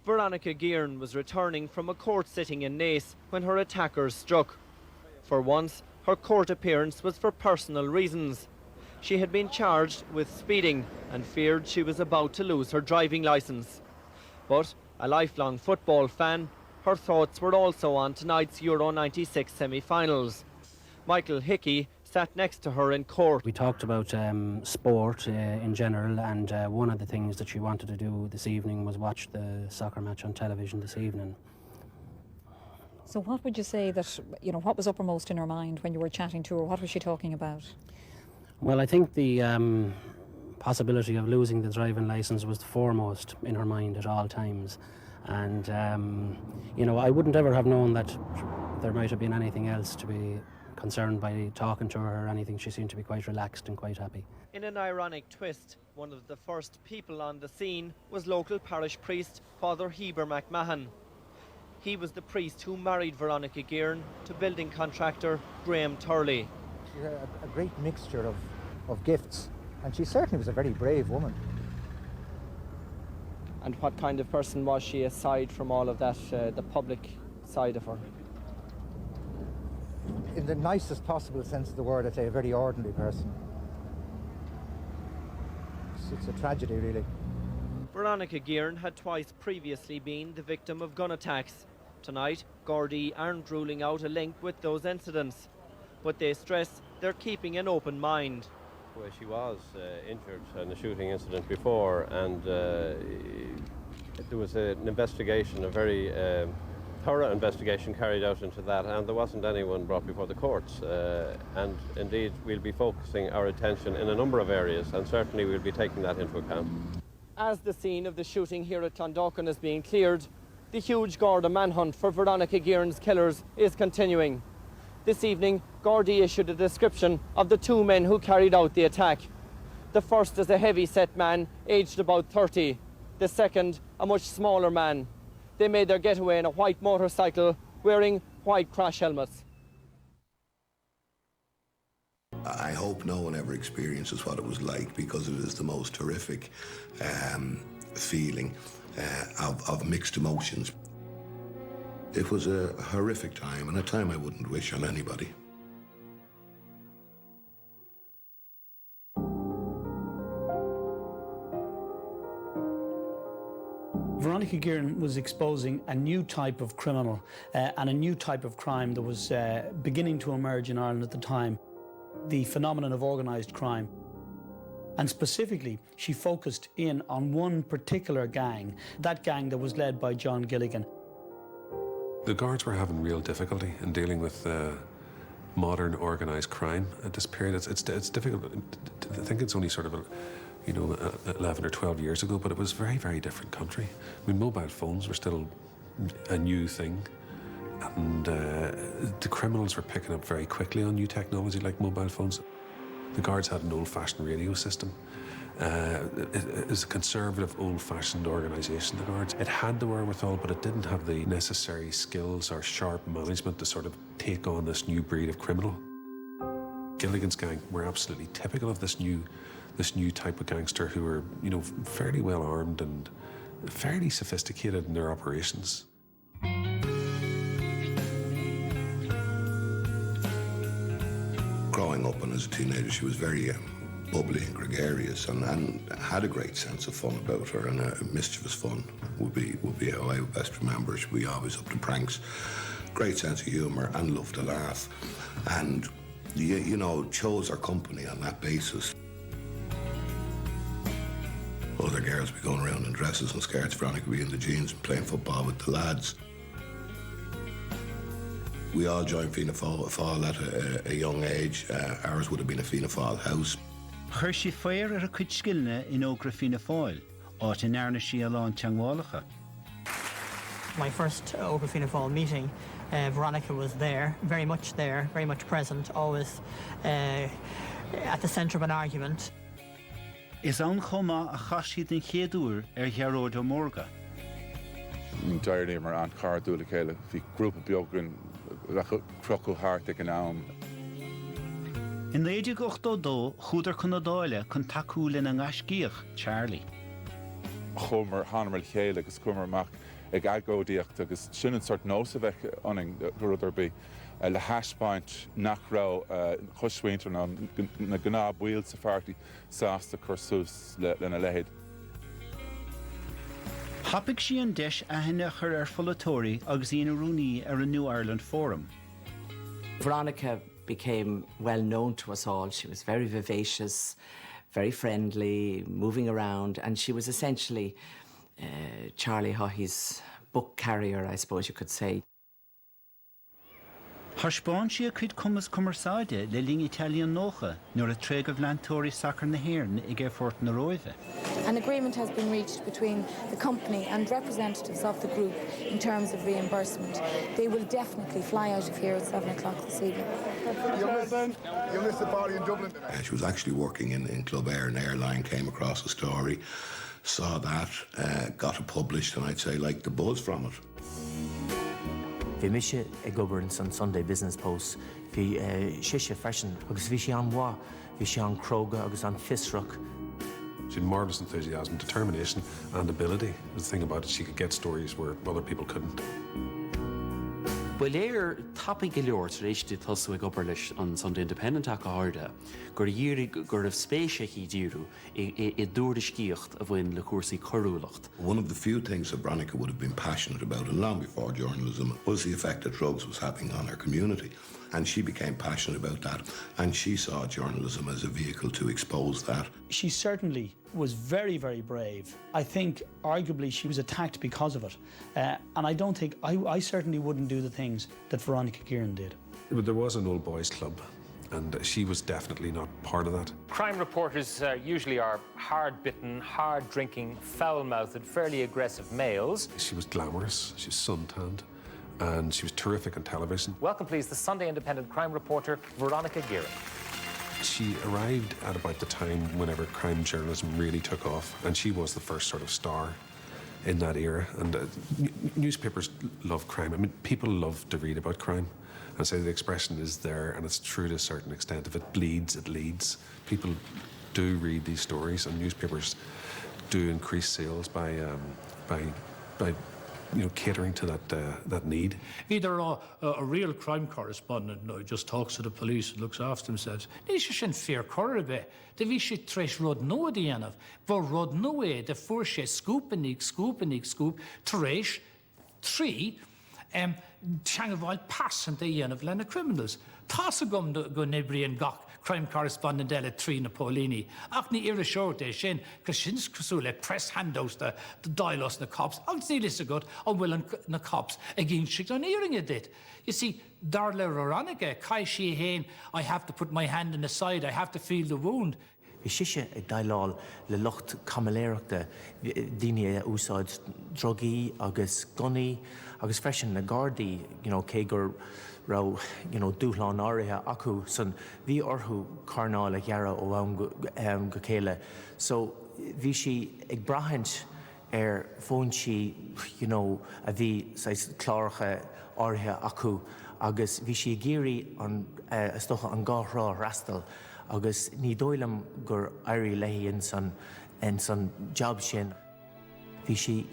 Veronica Guerin was returning from a court sitting in Naas when her attackers struck. For once, her court appearance was for personal reasons. She had been charged with speeding and feared she was about to lose her driving licence. But, a lifelong football fan, her thoughts were also on tonight's Euro 96 semi-finals. Michael Hickey sat next to her in court. We talked about sport in general, and one of the things that she wanted to do this evening was watch the soccer match on television this evening. So what would you say that, you know, what was uppermost in her mind when you were chatting to her? What was she talking about? Well, I think the possibility of losing the driving licence was the foremost in her mind at all times. And, you know, I wouldn't ever have known that there might have been anything else to be concerned by talking to her or anything. She seemed to be quite relaxed and quite happy. In an ironic twist, one of the first people on the scene was local parish priest Father Heber McMahon. He was the priest who married Veronica Guerin to building contractor Graham Turley. She had a great mixture of gifts, and she certainly was a very brave woman. And what kind of person was she aside from all of that, the public side of her? In the nicest possible sense of the word, I'd say a very ordinary person. It's a tragedy, really. Veronica Guerin had twice previously been the victim of gun attacks. Tonight, Gardaí aren't ruling out a link with those incidents, but they stress they're keeping an open mind. Well, she was injured in a shooting incident before, and there was an investigation, a very thorough investigation carried out into that, and there wasn't anyone brought before the courts. And indeed, we'll be focusing our attention in a number of areas, and certainly we'll be taking that into account. As the scene of the shooting here at Clondalkin is being cleared, the huge Garda manhunt for Veronica Guerin's killers is continuing. This evening, Gardaí issued a description of the two men who carried out the attack. The first is a heavy-set man, aged about 30. The second, a much smaller man. They made their getaway in a white motorcycle, wearing white crash helmets. I hope no one ever experiences what it was like, because it is the most horrific feeling of mixed emotions. It was a horrific time, and a time I wouldn't wish on anybody. Veronica Guerin was exposing a new type of criminal and a new type of crime that was beginning to emerge in Ireland at the time, the phenomenon of organised crime. And specifically, she focused in on one particular gang, that gang that was led by John Gilligan. The guards were having real difficulty in dealing with modern organised crime at this period. It's difficult. I think it's only sort of 11 or 12 years ago, but it was a very, very different country. I mean, mobile phones were still a new thing, and the criminals were picking up very quickly on new technology like mobile phones. The guards had an old-fashioned radio system. It was a conservative, old-fashioned organisation, the guards. It had the wherewithal, but it didn't have the necessary skills or sharp management to sort of take on this new breed of criminal. Gilligan's gang were absolutely typical of this new type of gangster who were, fairly well armed and fairly sophisticated in their operations. Growing up and as a teenager, she was very bubbly and gregarious, and had a great sense of fun about her, and mischievous fun would be how I would best remember her. She'd be always up to pranks, great sense of humour, and loved to laugh, and chose her company on that basis. Other girls would be going around in dresses and skirts. Veronica would be in the jeans and playing football with the lads. We all joined Fianna Fáil at a young age. Ours would have been a Fianna Fáil house. Chuir sí féir ar a cuid sciilne in ógra Fianna Fáil, áit in airne sí alán teaghálacha. My first Ógra Fianna Fáil meeting, Veronica was there, very much present, always at the centre of an argument. Is an chomá a chaisiad in chéadúr ar chearóid ó mórga? Dairní mar an char dúla chéile, bhí grúpa beagrin crochú háirte an am. In 1982, chúdar chun dáile chun takeúil in an ascíoch, Charlie. Chumar hanamar chéile agus cumar amach ag agódíocht agus sin an sort nósa bheith aning gur be le haspáint nach rá chushaintear na gná bhuiil sa fartaí sásta chursús lena lehéad. Hapig sí an deis a henne chur folatóirí agus Mick Rooney a New Ireland Forum. Veronica became well known to us all. She was very vivacious, very friendly, moving around, and she was essentially Charlie Haughey's book carrier, I suppose you could say. Harspáin si a cuid cumas cumarsáide le ling Italian nócha nuair a tréig of Lantóirí Sacr na Héireann i gcéfort na Roimhe. An agreement has been reached between the company and representatives of the group in terms of reimbursement. They will definitely fly out of here at 7 o'clock this evening. You missed the party in Dublin tonight. She was actually working in Club Air, an airline, came across the story, saw that, got it published, and I'd say liked the buzz from it. Bhí mise ag obair san Sunday Business Post, bhí siise freisin, agus bhí sé an mhaith, bhí sé an cróga agus an fisrach. She had marvellous enthusiasm, determination and ability. The thing about it, she could get stories where other people couldn't. Well, léir tapí go leor tar éis tú tosú ag obair leis an Sunday Independent ach háirde, gur raibh spéise í díú I dúir scíocht a bhain le cuasaí choirúlacht. One of the few things that Veronica would have been passionate about, and long before journalism, was the effect that drugs was having on her community. And she became passionate about that, and she saw journalism as a vehicle to expose that. She certainly was very, very brave. I think, arguably, she was attacked because of it. And I don't think, I certainly wouldn't do the things that Veronica Guerin did. But there was an old boys club, and she was definitely not part of that. Crime reporters usually are hard-bitten, hard-drinking, foul-mouthed, fairly aggressive males. She was glamorous, she was sun-tanned, and she was terrific on television. Welcome, please, the Sunday Independent crime reporter, Veronica Guerin. She arrived at about the time whenever crime journalism really took off, and she was the first sort of star in that era. And newspapers love crime. I mean, people love to read about crime. And so the expression is there, and it's true to a certain extent. If it bleeds, it leads. People do read these stories, and newspapers do increase sales by catering to that need. Either a real crime correspondent just talks to the police and looks after themselves. Ní sé sin fear corbe. De bhí sé treis rud nóa díanamh. Bhar rud nóa de fuair sé scoop treis trí teangabháil passant a dhéanamh lena criminals. Tá sa gom go nebrion gach crime correspondent eile trí na Paulini. Ach ní ire seoir é sin, cos sin cosú le press handouts de dailos na cops. Agus ní lisa good an bhfuil na cops a gin sig an earing dit. You see, dar le Veronica, kai she hain, I have to put my hand in the side, I have to feel the wound. Bhí siise ag dailál le locht camaléireachta daoine úsáid drogaí agus gunaí agus freisin na Gardaí, cé gur rá dúthláin áirithe acu san bhí orthú carnáil a ghearradh ó ann go chéile. So bhí si ag brathint fón si a bhí chláiricha áirithe acu agus bhí si géirí an stocha an gáthrá rastal agus ní dóilim gur airí leihí in san job sin. Bhí si,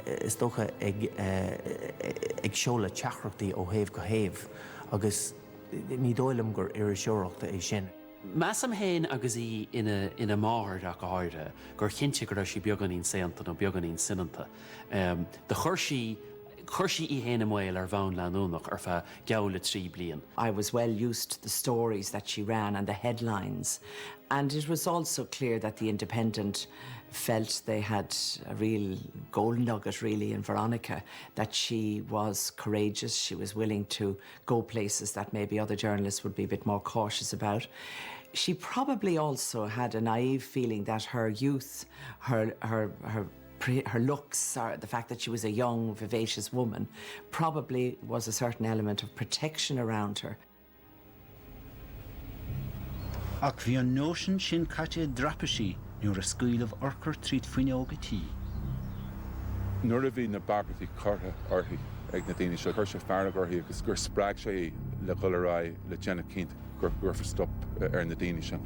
is dócha ag seola teachreachtaí ó thaobh go thaobh, agus ní dóilim gur iiri seoireachta é sin. Measam héin agus í ina máthir ach háirde, gur cinnte gur sí beaganín séanta nó beaganín sinanta. De chuirsí í héana mhail ar bhain leanúnach ar feadh geabhla trí bliain. I was well used to the stories that she ran and the headlines. And it was also clear that the Independent felt they had a real gold nugget really in Veronica, that she was courageous, she was willing to go places that maybe other journalists would be a bit more cautious about. She probably also had a naive feeling that her youth, her looks, or the fact that she was a young, vivacious woman, probably was a certain element of protection around her. Ach bhí an nóisiún sin caite drapaisí nuair a scaoileamh orchar tríd faoine ógatí. Nuair a bhí na bagartí cartha orthaí ag na daoine seo, chuir sé fearna orthaí agus gur sprág sé le golará le déanna cinnte gur stop ar na daoine sin.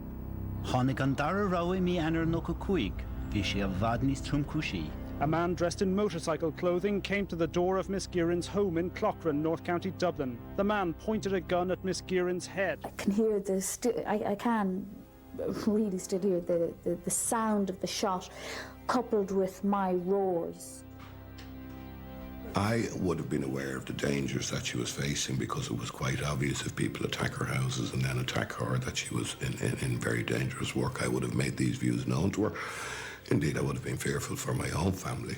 Tháinig an dara rá mí anar nó go cuaig, bhí sé a bhfad níos trúmcúisí. A man dressed in motorcycle clothing came to the door of Miss Guerin's home in Clochran, North County Dublin. The man pointed a gun at Miss Guerin's head. I can hear I can really still hear the sound of the shot coupled with my roars. I would have been aware of the dangers that she was facing because it was quite obvious if people attack her houses and then attack her that she was in very dangerous work. I would have made these views known to her. Indeed, I would have been fearful for my own family.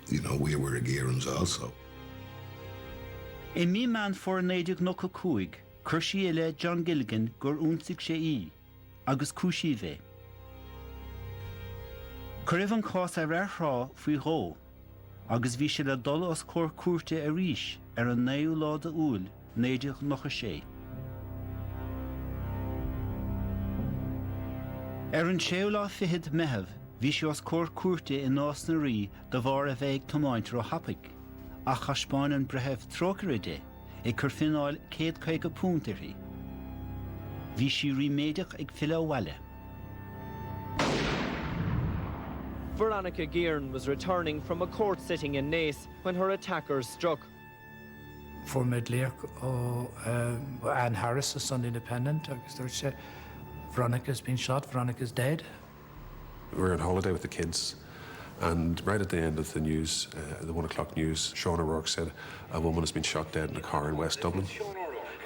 You know, we were Guerins also. I mi man for neidig nocha cúig, chuirsi le John Gilligan gur únsig sé í, agus cúisi bheith. Cuireadh an cás a rá faoi ró, agus bhí sé le dul os cór cuairte a ríis an 9 láda úil neidig nocha sé. An 6 lá fihid mehab, bhí sé os cór cuairte in nás na rí de bhar a bheith tomáint ro hapig, a chaspáin an brethebh trócaide chur fináil 150 púntaí. Bhí sí riméideach ag fila bhaile. Veronica Guerin was returning from a court sitting in Naas when her attackers struck. For Midleach, Anne Harris, the Sunday Independent, Veronica's been shot, Veronica's dead. We were on holiday with the kids, and right at the end of the news, the 1 o'clock news, Sean O'Rourke said a woman has been shot dead in a car in West Dublin.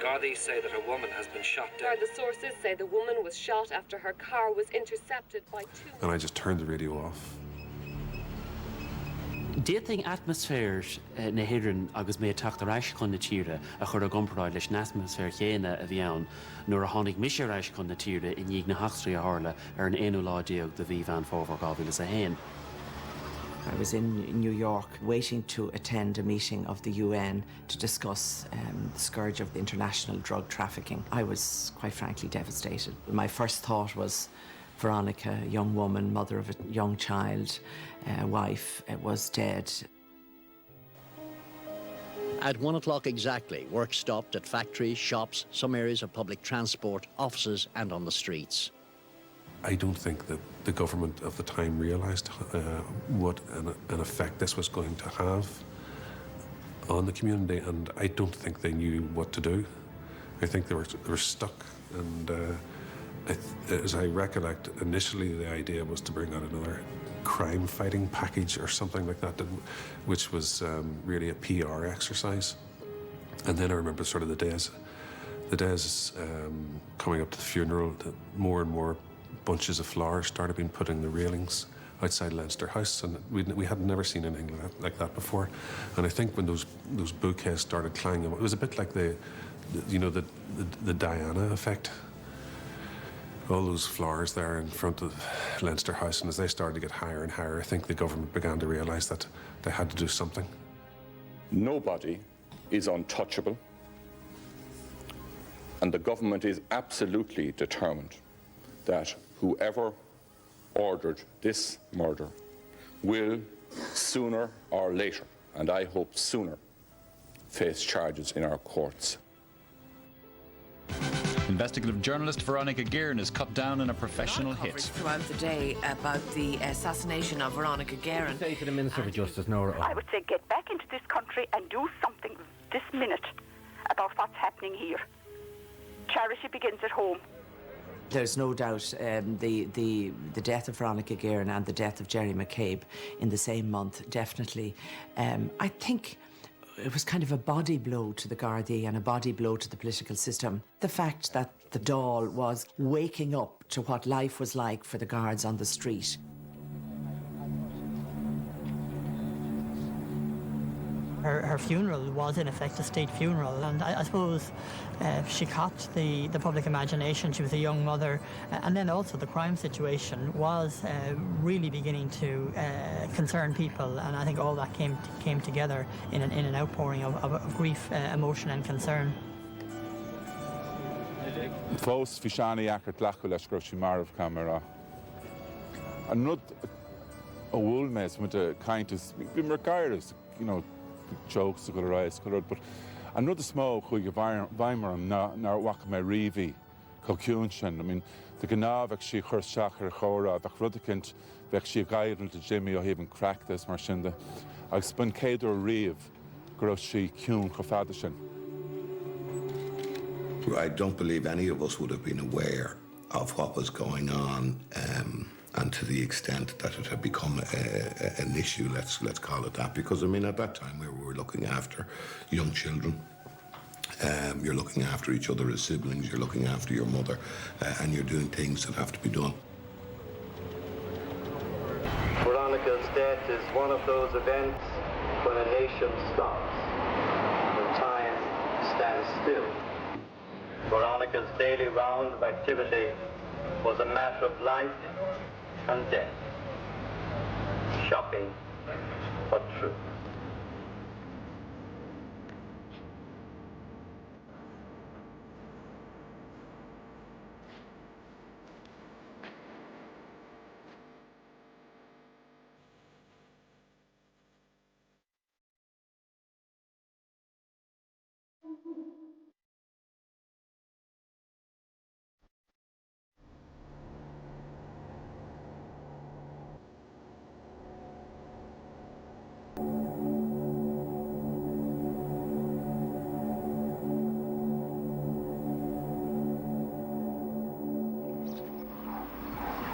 Gardaí say that a woman has been shot dead. The sources say the woman was shot after her car was intercepted by 2... And I just turned the radio off. Déting atmosfér na hidran agus mé tacht aráis chun na tíre a chur a gompraid leis na atmosfér chéine a bhíann nuair a tháinig mis aráis chun na tíre in díag na hachstraí a tharla an 1 láideag de bhí bhean fómhar 2001. I was in New York waiting to attend a meeting of the UN to discuss the scourge of international drug trafficking. I was quite frankly devastated. My first thought was Veronica, a young woman, mother of a young child, wife, was dead. At 1 o'clock exactly, work stopped at factories, shops, some areas of public transport, offices and on the streets. I don't think that the government of the time realised what an effect this was going to have on the community, and I don't think they knew what to do. I think they were stuck, and as I recollect, initially the idea was to bring out another crime-fighting package or something like that, which was really a PR exercise. And then I remember sort of the days coming up to the funeral, that more and more bunches of flowers started being put in the railings outside Leinster House, and we had never seen anything like that before. And I think when those bouquets started clanging, it was a bit like the Diana effect. All those flowers there in front of Leinster House, and as they started to get higher and higher, I think the government began to realise that they had to do something. Nobody is untouchable, and the government is absolutely determined that whoever ordered this murder will, sooner or later, and I hope sooner, face charges in our courts. Investigative journalist Veronica Guerin is cut down in a professional hit. Throughout the day about the assassination of Veronica Guerin. Say to the Minister for Justice, Nora. I would say get back into this country and do something this minute about what's happening here. Charity begins at home. There's no doubt the death of Veronica Guerin and the death of Jerry McCabe in the same month, definitely. I think it was kind of a body blow to the Gardaí and a body blow to the political system. The fact that the Dáil was waking up to what life was like for the guards on the street. Her funeral was in effect a state funeral, and I suppose she caught the public imagination. She was a young mother, and then also the crime situation was really beginning to concern people, and I think all that came together in an outpouring of grief, emotion and concern. Fós Fishani Akert Lachul Eshgrov Shimarov camera. And not a wool mess with a kind of regardless, jokes to go to rise, but another small who you Weimar and not walk my Revi, Cocunchin. I mean, the Ganav she her Shachar Chora, the Rudikint, she guided to Jimmy or even crack this Marshinda. I spun Kader Reeve, Groshi Cune Kofadishin. I don't believe any of us would have been aware of what was going on, and to the extent that it had become an issue, let's call it that, because I mean at that time we were looking after young children. You're looking after each other as siblings, you're looking after your mother, and you're doing things that have to be done. Veronica's death is one of those events when a nation stops, when time stands still. Veronica's daily round of activity was a matter of life and death. Shocking, but true.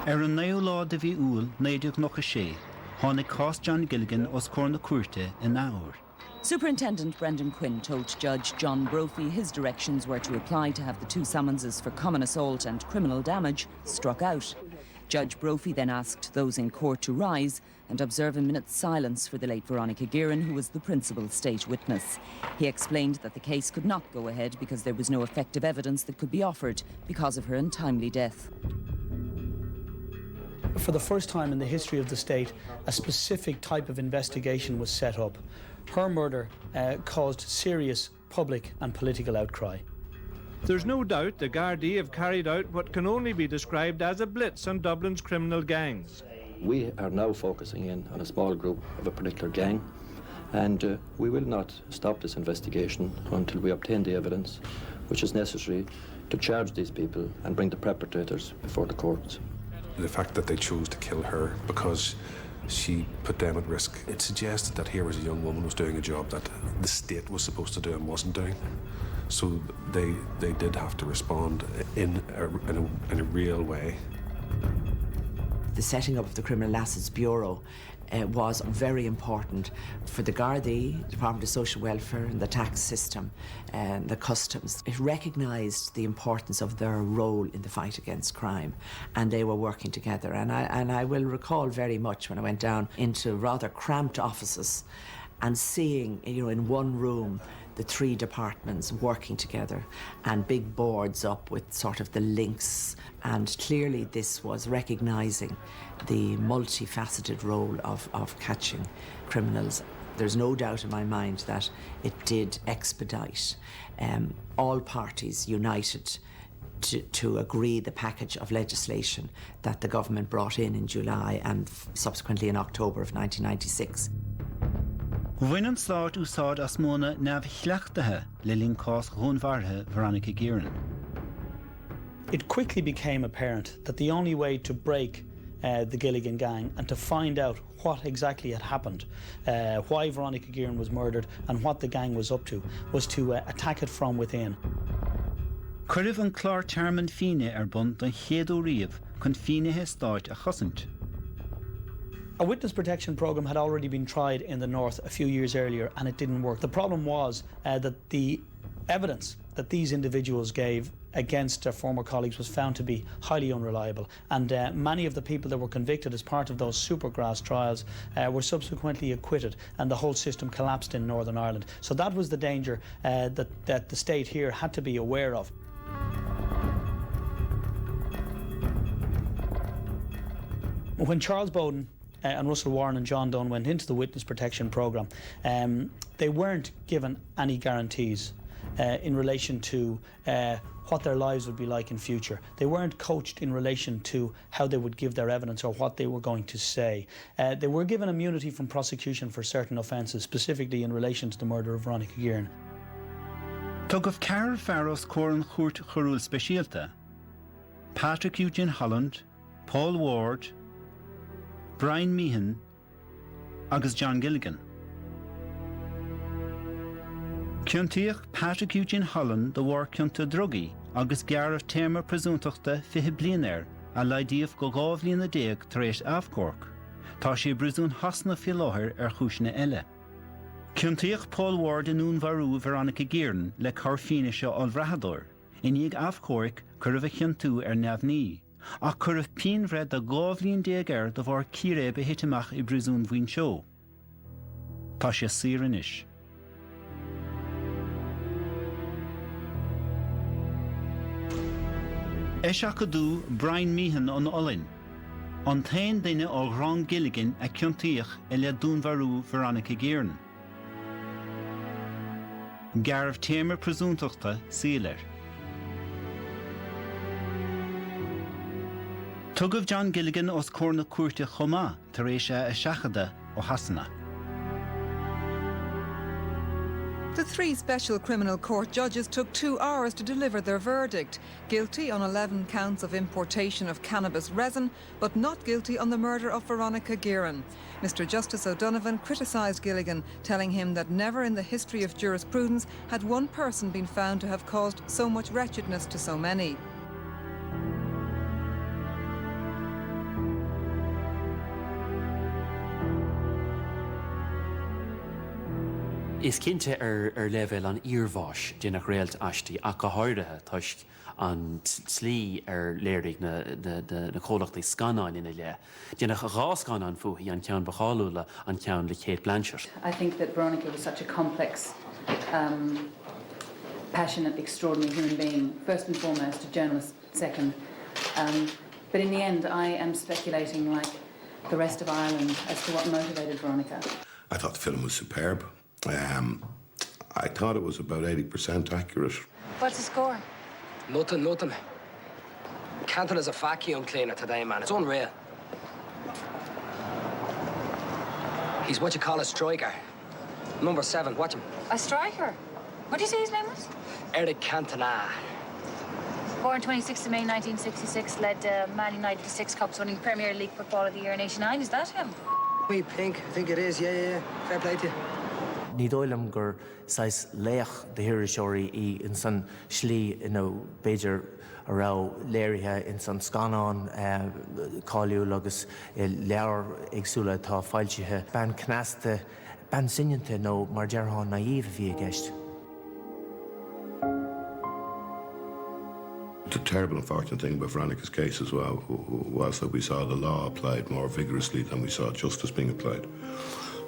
An 9 lá de bhí úl 1996, tháinig Cás John Gilligan os Corna Cuirte in Áur. Superintendent Brendan Quinn told Judge John Brophy his directions were to apply to have the 2 summonses for common assault and criminal damage struck out. Judge Brophy then asked those in court to rise and observe a minute's silence for the late Veronica Guerin, who was the principal state witness. He explained that the case could not go ahead because there was no effective evidence that could be offered because of her untimely death. For the first time in the history of the state, a specific type of investigation was set up. Her murder caused serious public and political outcry. There's no doubt the Gardaí have carried out what can only be described as a blitz on Dublin's criminal gangs. We are now focusing in on a small group of a particular gang, and we will not stop this investigation until we obtain the evidence which is necessary to charge these people and bring the perpetrators before the courts. The fact that they chose to kill her because she put them at risk, it suggested that here was a young woman who was doing a job that the state was supposed to do and wasn't doing. So they did have to respond in a real way. The setting up of the Criminal Assets Bureau was very important for the Gardaí, Department of Social Welfare and the tax system and the customs. It recognised the importance of their role in the fight against crime, and they were working together. And I will recall very much when I went down into rather cramped offices and seeing, in one room, the 3 departments working together and big boards up with sort of the links, and clearly this was recognising the multifaceted role of catching criminals. There's no doubt in my mind that it did expedite all parties united to agree the package of legislation that the government brought in July and subsequently in October of 1996. Bhuineann Sláid úsáid as móna neamhchleachtaithe le líon cás dhúnmhartha Veronica Guerin. It quickly became apparent that the only way to break the Gilligan gang and to find out what exactly had happened, why Veronica Guerin was murdered and what the gang was up to, was to attack it from within. Cuireadh an clár tearmann fine ar bun don chéadú riamh chun finithe stáit a chosint. A witness protection program had already been tried in the north a few years earlier and it didn't work. The problem was that the evidence that these individuals gave against their former colleagues was found to be highly unreliable, and many of the people that were convicted as part of those Supergrass trials were subsequently acquitted, and the whole system collapsed in Northern Ireland. So that was the danger that the state here had to be aware of. When Charles Bowden and Russell Warren and John Dunn went into the witness protection programme, they weren't given any guarantees in relation to what their lives would be like in future. They weren't coached in relation to how they would give their evidence or what they were going to say. They were given immunity from prosecution for certain offences, specifically in relation to the murder of Veronica Guerin. Tugh Carol Farrow's Coran Churt Chorul Specialta, Patrick Eugene Holland, Paul Ward, Brian Meehan agus John Gilligan. Cinntíoch Patrick Eugene Holland do bhór cinnta drogaí agus gearrah téama presúntaachta 20 bliain a leidíomh go 2 bliain tar éis Afcorc. Tá sé brisún hasna fi láthir chúisna eile. Cinntíoch Paul Ward in únmharú Veronica Guerin le chur fine seo olbhreathadóir. Iníag Afcorc chuireadh cinntiú neamhní, ach chuireadh pionreid a 2 bliain do bhór círébe hiteamach I brisún bhain seo. Tá sé saoire inis. Éiseach go dú Brian Meehan an Olin. An tain duine ó Ron Gilligan a cinntíoch le dúnmharú Veronica Guerin. Gearrah téama presúntaachta sílir. Tugad John Gilligan os córna cuairte chomá tar éis a seachada ó Hasana. The 3 special criminal court judges took 2 hours to deliver their verdict. Guilty on 11 counts of importation of cannabis resin, but not guilty on the murder of Veronica Guerin. Mr. Justice O'Donovan criticised Gilligan, telling him that never in the history of jurisprudence had one person been found to have caused so much wretchedness to so many. Is cinnte level an íormhais dénach réalt astí ach go háirithe tuisc an slí léirigh na cólachtaí scanáin ina le. Dénach rá scanán fuaí an ceann bacháúla an ceann le Kate Blanchard. I think that Veronica was such a complex, passionate, extraordinary human being, first and foremost, a journalist second. But in the end, I am speculating, like the rest of Ireland, as to what motivated Veronica. I thought the film was superb. I thought it was about 80% accurate. What's the score? Nothing. Canton is a vacuum cleaner today, man. It's unreal. He's what you call a striker. Number 7, watch him. A striker? What did you say his name was? Eric Cantona. Born 26th of May 1966, led Man United to 6 cups, winning Premier League Football of the Year in '89. Is that him? We think. I think it is, yeah. Fair play to you. Ní dóilm gur sais léach de hir seoirí I in san slí Beiidir a rá léirithe in san scanán cáiliú agus leabhar agsúla tá fáiltithe ban cneasta ban sinneanta nó mar deartháin naíomh a bhí a gceist. The terrible unfortunate thing about Veronica's case as well was that we saw the law applied more vigorously than we saw justice being applied.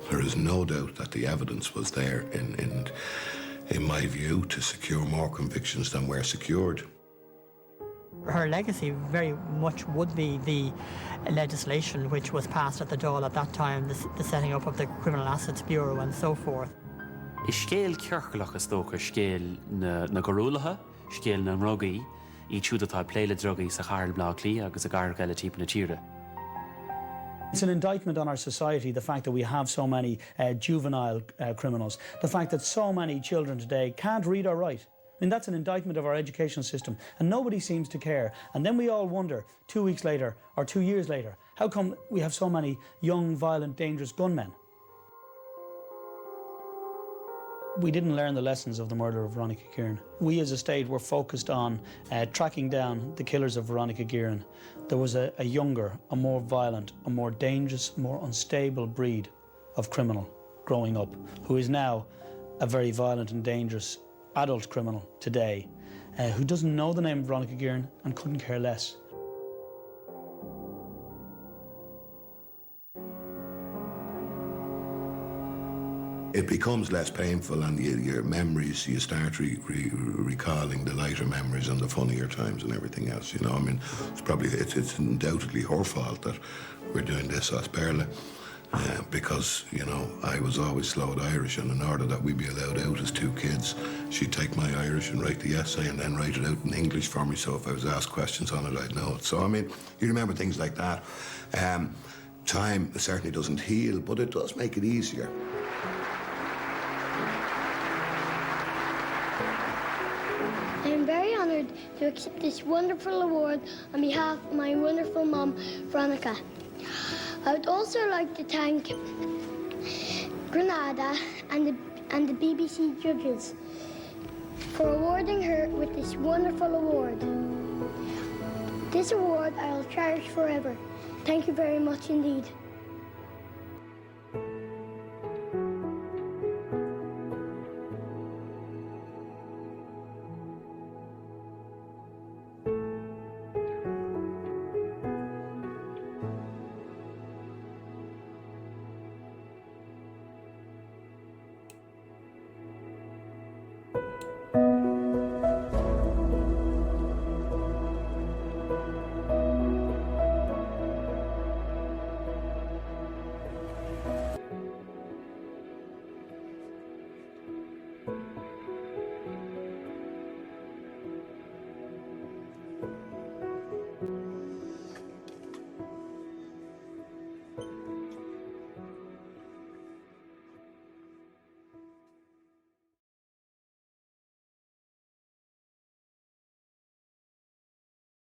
There is no doubt that the evidence was there, in my view, to secure more convictions than were secured. Her legacy very much would be the legislation which was passed at the Dáil at that time, the setting up of the Criminal Assets Bureau and so forth. Is scéal cearchalach is tócha scéal na gorúlathe, scéal na rugaí, I túdatá pléile drogaí sa chairl blá clí agus a gar gaile típ na tíre. It's an indictment on our society, the fact that we have so many juvenile criminals, the fact that so many children today can't read or write. I mean, that's an indictment of our education system, and nobody seems to care. And then we all wonder, 2 weeks later or 2 years later, how come we have so many young, violent, dangerous gunmen? We didn't learn the lessons of the murder of Veronica Guerin. We as a state were focused on tracking down the killers of Veronica Guerin. There was a younger, a more violent, a more dangerous, more unstable breed of criminal growing up, who is now a very violent and dangerous adult criminal today, who doesn't know the name of Veronica Guerin and couldn't care less. It becomes less painful, and your memories, you start recalling the lighter memories and the funnier times and everything else, you know. I mean, it's undoubtedly her fault that we're doing this as Perla, because, you know, I was always slowed Irish, and in order that we be allowed out as 2 kids, she'd take my Irish and write the essay and then write it out in English for me, so if I was asked questions on it, I'd know it. So, I mean, you remember things like that. Time certainly doesn't heal, but it does make it easier. I I'm very honoured to accept this wonderful award on behalf of my wonderful mum, Veronica. I would also like to thank Granada and the BBC judges for awarding her with this wonderful award. This award I'll cherish forever. Thank you very much indeed.